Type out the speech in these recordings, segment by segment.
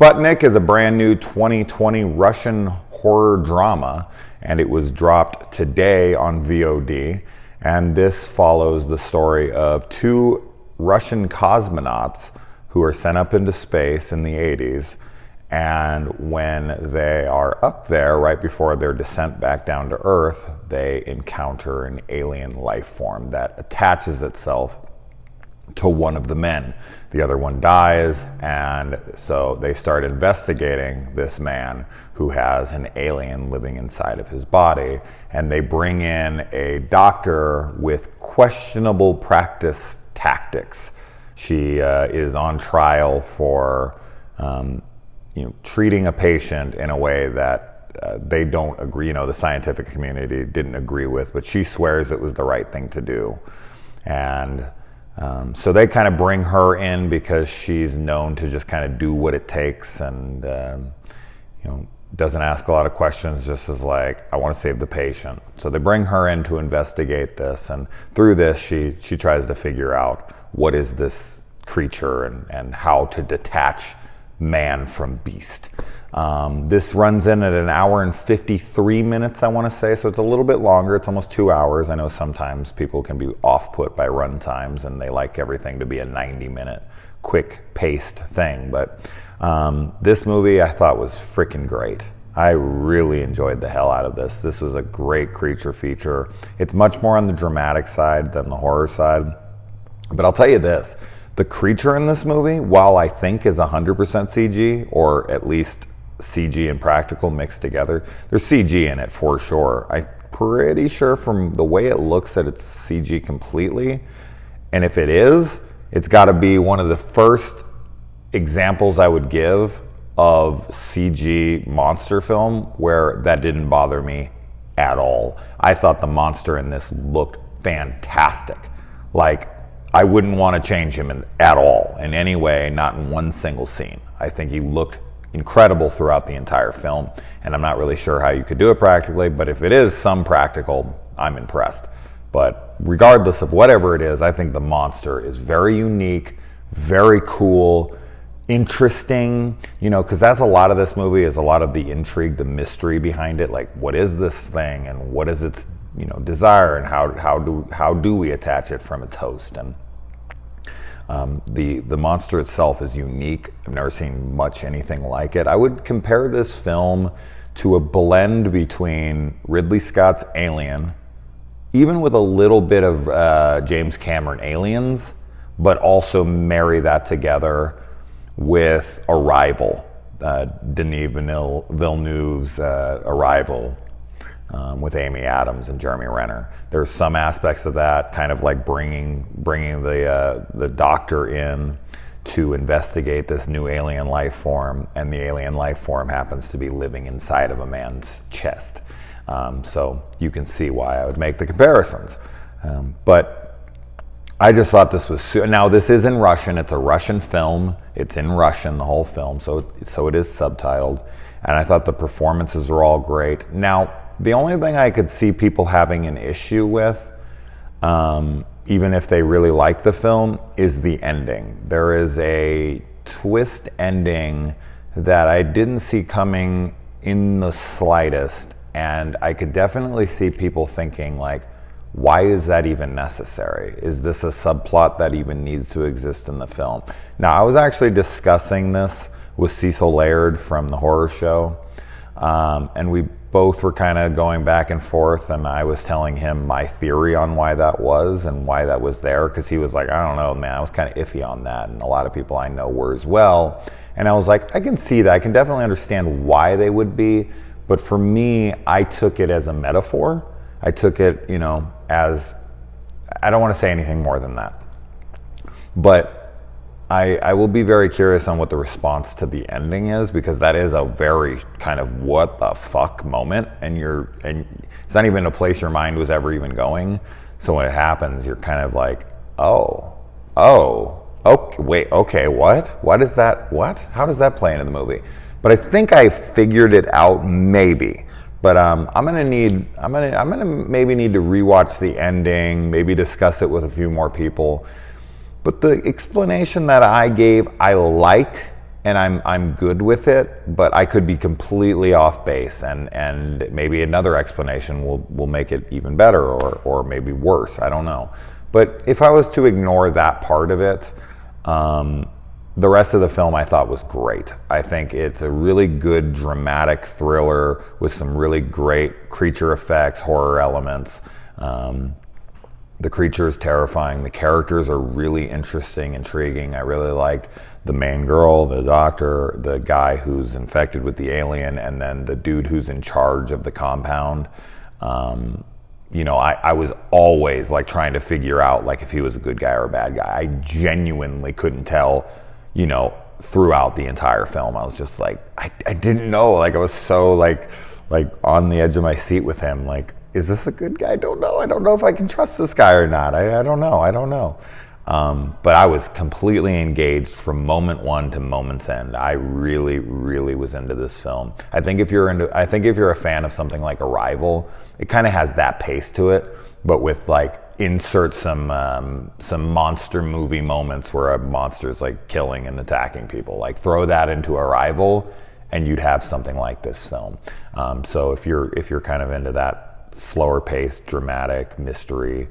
Sputnik is a brand new 2020 Russian horror drama, and it was dropped today on VOD. And this follows the story of two Russian cosmonauts who are sent up into space in the 80s. And when they are up there, right before their descent back down to Earth, they encounter an alien life form that attaches itself to one of the men. The other one dies, and so they start investigating this man who has an alien living inside of his body, and they bring in a doctor with questionable practice tactics. She is on trial for treating a patient in a way that they don't agree, the scientific community didn't agree with, but she swears it was the right thing to do. And so they kind of bring her in because she's known to just kind of do what it takes, and doesn't ask a lot of questions, just is like, I want to save the patient. So they bring her in to investigate this, and through this she tries to figure out what is this creature and how to detach man from beast. This runs in at 1 hour and 53 minutes, I want to say, so it's a little bit longer. It's almost 2 hours. I know sometimes people can be off-put by run times and they like everything to be a 90-minute quick-paced thing, but this movie I thought was freaking great. I really enjoyed the hell out of this. This was a great creature feature. It's much more on the dramatic side than the horror side, but I'll tell you this, the creature in this movie, while I think is 100% CG, or at least CG and practical mixed together, there's CG in it for sure. I'm pretty sure from the way it looks that it's CG completely, and if it is, it's got to be one of the first examples I would give of CG monster film where that didn't bother me at all. I thought the monster in this looked fantastic. Like, I wouldn't want to change him at all, in any way, not in one single scene. I think he looked incredible throughout the entire film, and I'm not really sure how you could do it practically, but if it is some practical, I'm impressed. But regardless of whatever it is, I think the monster is very unique, very cool, interesting, because that's a lot of this movie, is a lot of the intrigue, the mystery behind it, like what is this thing and what is its desire, and how do we attach it from its host. And the monster itself is unique. I've never seen much anything like it. I would compare this film to a blend between Ridley Scott's Alien, even with a little bit of James Cameron Aliens, but also marry that together with Arrival, Denis Villeneuve's Arrival, with Amy Adams and Jeremy Renner. There's some aspects of that, kind of like bringing the doctor in to investigate this new alien life form, and the alien life form happens to be living inside of a man's chest. So you can see why I would make the comparisons. But I just thought this was... Now, this is in Russian. It's a Russian film. It's in Russian, the whole film, so it is subtitled. And I thought the performances were all great. Now, the only thing I could see people having an issue with, even if they really like the film, is the ending. There is a twist ending that I didn't see coming in the slightest, and I could definitely see people thinking, like, why is that even necessary? Is this a subplot that even needs to exist in the film? Now, I was actually discussing this with Cecil Laird from the horror show, and we both were kind of going back and forth, and I was telling him my theory on why that was and why that was there, because he was like, I don't know, man, I was kind of iffy on that, and a lot of people I know were as well. And I was like, I can see that. I can definitely understand why they would be, but for me, I took it as a metaphor. I took it, as, I don't want to say anything more than that. But I will be very curious on what the response to the ending is, because that is a very kind of what the fuck moment, and it's not even a place your mind was ever even going. So when it happens, you're kind of like, okay, wait, okay, what is that? What? How does that play into the movie? But I think I figured it out, maybe. But I'm gonna maybe need to rewatch the ending, maybe discuss it with a few more people. But the explanation that I gave, I like, and I'm good with it, but I could be completely off base, and maybe another explanation will make it even better, or maybe worse. I don't know. But if I was to ignore that part of it, the rest of the film I thought was great. I think it's a really good dramatic thriller with some really great creature effects, horror elements. The creature is terrifying. The characters are really interesting, intriguing. I really like the main girl, the doctor, the guy who's infected with the alien, and then the dude who's in charge of the compound. I was always like trying to figure out like if he was a good guy or a bad guy. I genuinely couldn't tell, throughout the entire film. I was just like, I didn't know. Like I was so like on the edge of my seat with him. Like, is this a good guy? I don't know if I can trust this guy or not. I don't know. But I was completely engaged from moment one to moment's end. I really, really was into this film. I think if you're a fan of something like Arrival, it kind of has that pace to it, but with like insert some monster movie moments where a monster's like killing and attacking people. Like throw that into Arrival, and you'd have something like this film. So if you're kind of into that slower paced, dramatic mystery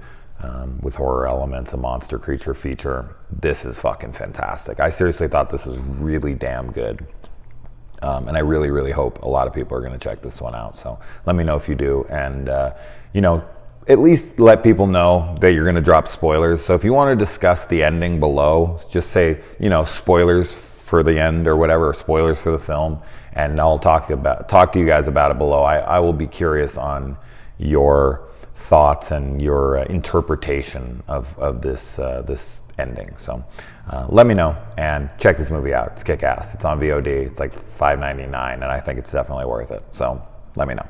with horror elements, a monster creature feature, this is fucking fantastic. I seriously thought this was really damn good. And I really, really hope a lot of people are going to check this one out. So let me know if you do. And, at least let people know that you're going to drop spoilers. So if you want to discuss the ending below, just say, spoilers for the end or whatever, or spoilers for the film. And I'll talk to you guys about it below. I will be curious on your thoughts and your interpretation of this ending. So let me know, and check this movie out. It's kick-ass. It's on VOD. It's like $5.99, and I think it's definitely worth it. So let me know.